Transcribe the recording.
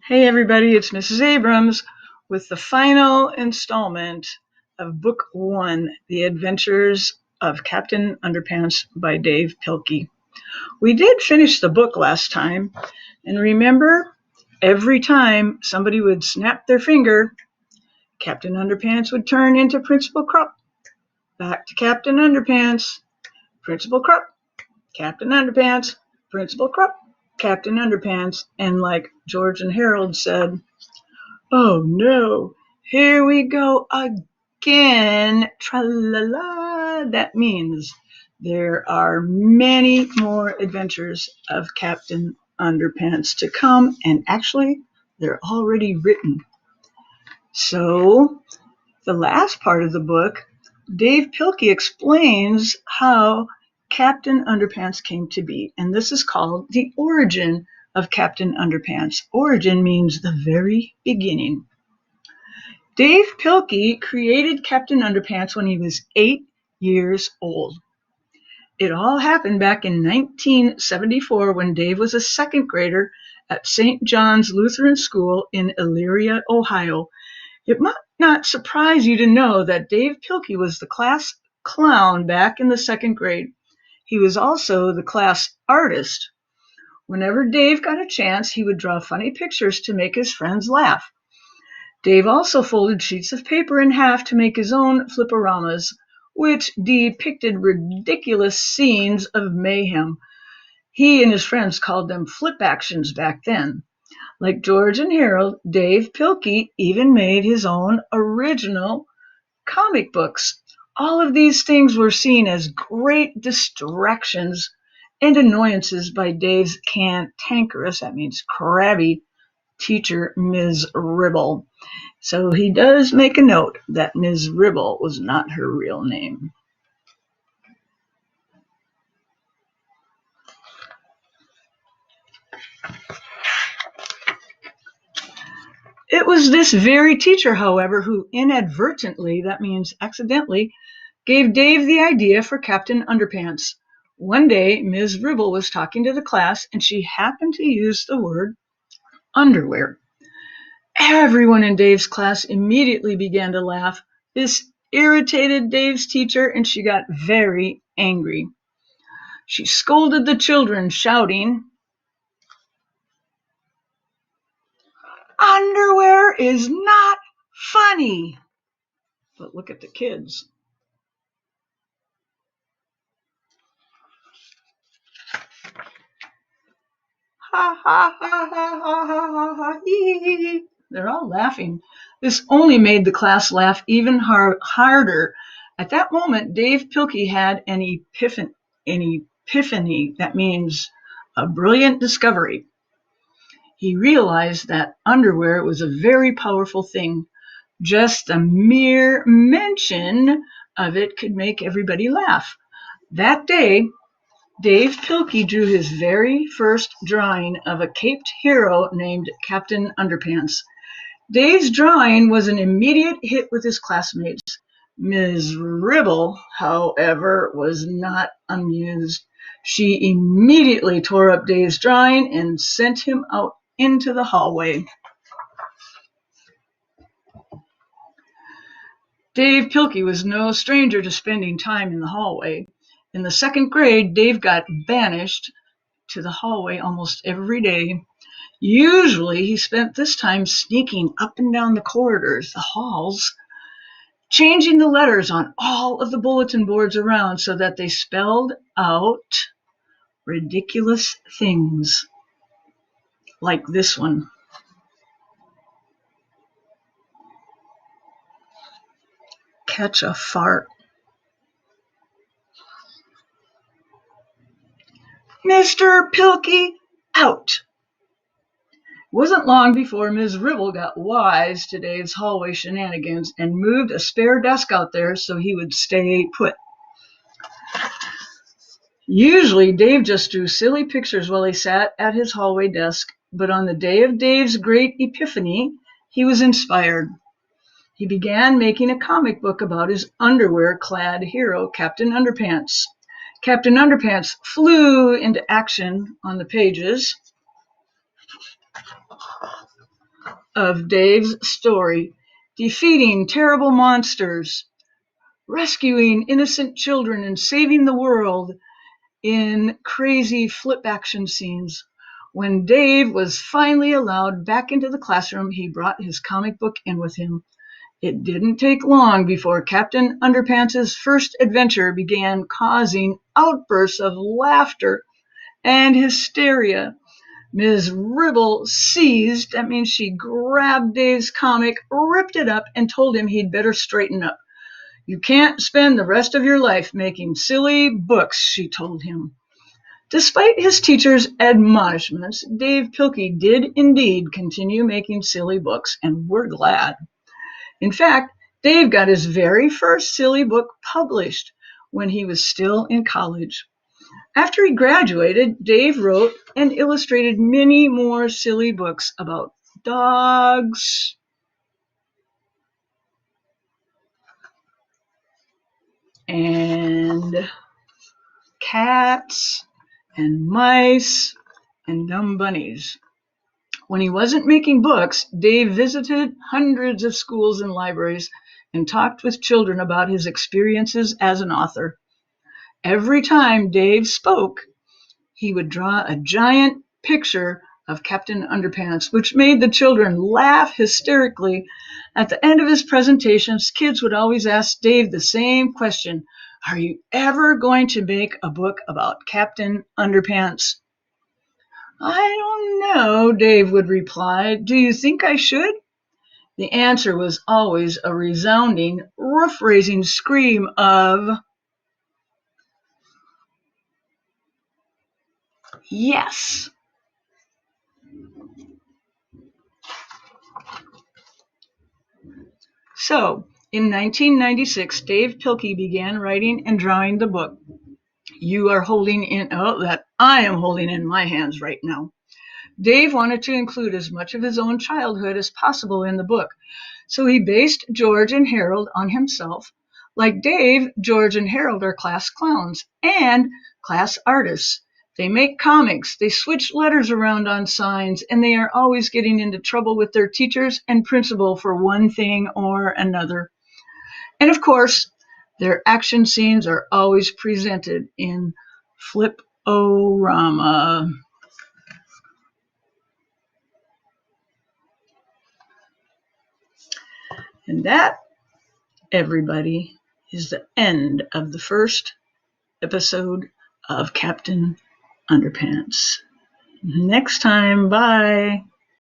Hey everybody, it's Mrs. Abrams with the final installment of Book 1, The Adventures of Captain Underpants by Dave Pilkey. We did finish the book last time, and remember, every time somebody would snap their finger, Captain Underpants would turn into Principal Krupp. Back to Captain Underpants, Principal Krupp, Captain Underpants, Principal Krupp, Captain Underpants, and like George and Harold said, "Oh no, here we go again. Tra-la-la." That means there are many more adventures of Captain Underpants to come, and actually, they're already written. So, the last part of the book, Dave Pilkey explains how Captain Underpants came to be, and this is called the origin of Captain Underpants. Origin means the very beginning. Dave Pilkey created Captain Underpants when he was 8 years old. It all happened back in 1974 when Dave was a second grader at St. John's Lutheran School in Elyria, Ohio. It might not surprise you to know that Dave Pilkey was the class clown back in the second grade. He was also the class artist. Whenever Dave got a chance, he would draw funny pictures to make his friends laugh. Dave also folded sheets of paper in half to make his own fliporamas, which depicted ridiculous scenes of mayhem. He and his friends called them flip actions back then. Like George and Harold, Dave Pilkey even made his own original comic books. All of these things were seen as great distractions and annoyances by Dave's cantankerous, that means crabby, teacher, Ms. Ribble. So he does make a note that Ms. Ribble was not her real name. It was this very teacher, however, who inadvertently, that means accidentally, gave Dave the idea for Captain Underpants. One day, Ms. Ribble was talking to the class, and she happened to use the word underwear. Everyone in Dave's class immediately began to laugh. This irritated Dave's teacher, and she got very angry. She scolded the children, shouting, "Underwear is not funny." But look at the kids. Ha ha ha ha ha ha ha hee. They're all laughing. This only made the class laugh even harder. At that moment, Dave Pilkey had an epiphany. That means a brilliant discovery. He realized that underwear was a very powerful thing. Just a mere mention of it could make everybody laugh. That day, Dave Pilkey drew his very first drawing of a caped hero named Captain Underpants. Dave's drawing was an immediate hit with his classmates. Ms. Ribble, however, was not amused. She immediately tore up Dave's drawing and sent him out into the hallway. Dave Pilkey was no stranger to spending time in the hallway. In the second grade, Dave got banished to the hallway almost every day. Usually, he spent this time sneaking up and down the corridors, the halls, changing the letters on all of the bulletin boards around so that they spelled out ridiculous things, like this one. Catch a fart. Mr. Pilkey, out. It wasn't long before Ms. Ribble got wise to Dave's hallway shenanigans and moved a spare desk out there so he would stay put. Usually, Dave just drew silly pictures while he sat at his hallway desk, but on the day of Dave's great epiphany, he was inspired. He began making a comic book about his underwear-clad hero, Captain Underpants. Captain Underpants flew into action on the pages. of Dave's story, defeating terrible monsters, rescuing innocent children, and saving the world in crazy flip action scenes. When Dave was finally allowed back into the classroom, he brought his comic book in with him. It didn't take long before Captain Underpants' first adventure began causing outbursts of laughter and hysteria. Ms. Ribble seized, that means she grabbed Dave's comic, ripped it up, and told him he'd better straighten up. You can't spend the rest of your life making silly books, she told him. Despite his teacher's admonishments, Dave Pilkey did indeed continue making silly books, and we're glad. In fact, Dave got his very first silly book published when he was still in college. After he graduated, Dave wrote and illustrated many more silly books about dogs, and cats, and mice, and dumb bunnies. When he wasn't making books, Dave visited hundreds of schools and libraries and talked with children about his experiences as an author. Every time Dave spoke, he would draw a giant picture of Captain Underpants, which made the children laugh hysterically. At the end of his presentations, kids would always ask Dave the same question: "Are you ever going to make a book about Captain Underpants?" "I don't know," Dave would reply. "Do you think I should?" The answer was always a resounding, roof-raising scream of yes. So, in 1996, Dave Pilkey began writing and drawing the book you are holding in, that I am holding in my hands right now. Dave wanted to include as much of his own childhood as possible in the book, so he based George and Harold on himself. Like Dave, George and Harold are class clowns and class artists. They make comics, they switch letters around on signs, and they are always getting into trouble with their teachers and principal for one thing or another. And of course, their action scenes are always presented in flip-o-rama. And that, everybody, is the end of the first episode of Captain Underpants. Next time, bye.